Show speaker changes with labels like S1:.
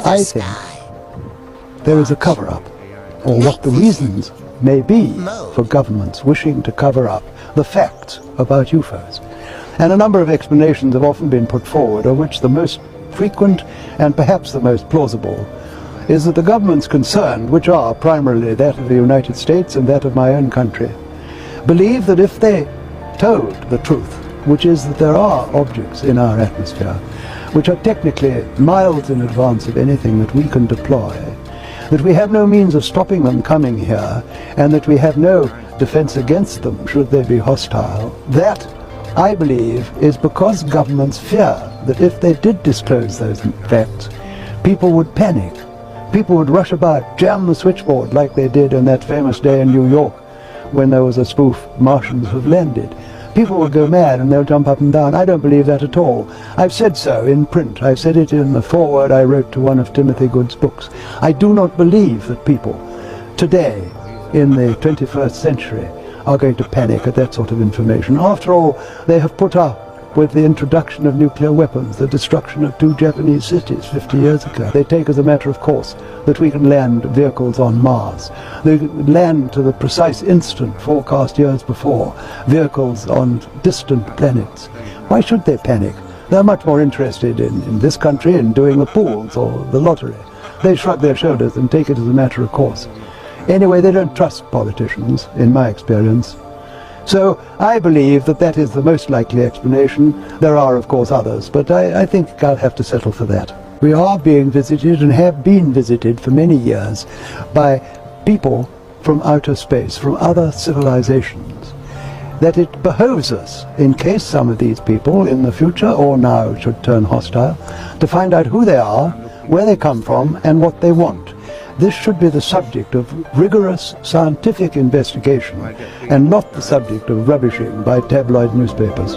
S1: I think there is a cover-up, or what the reasons may be for governments wishing to cover up the facts about UFOs. And a number of explanations have often been put forward, of which the most frequent and perhaps the most plausible is that the governments concerned, which are primarily that of the United States and that of my own country, believe that if they told the truth, which is that there are objects in our atmosphere which are technically miles in advance of anything that we can deploy, that we have no means of stopping them coming here, and that we have no defense against them should they be hostile, that, I believe, is because governments fear that if they did disclose those facts, people would panic. People would rush about, jam the switchboard like they did on that famous day in New York when there was a spoof Martians have landed. People will go mad and they'll jump up and down. I don't believe that at all. I've said so in print. I've said it in the foreword I wrote to one of Timothy Good's books. I do not believe that people today, in the 21st century, are going to panic at that sort of information. After all, they have put up with the introduction of nuclear weapons, the destruction of 2 Japanese cities 50 years ago. They take as a matter of course that we can land vehicles on Mars. They land to the precise instant forecast years before, vehicles on distant planets. Why should they panic? They're much more interested in this country in doing the pools or the lottery. They shrug their shoulders and take it as a matter of course. Anyway, they don't trust politicians, in my experience. So I believe that that is the most likely explanation. There are, of course, others, but I think I'll have to settle for that. We are being visited and have been visited for many years by people from outer space, from other civilizations, that it behoves us, in case some of these people in the future or now should turn hostile, to find out who they are, where they come from, and what they want. This should be the subject of rigorous scientific investigation and not the subject of rubbishing by tabloid newspapers.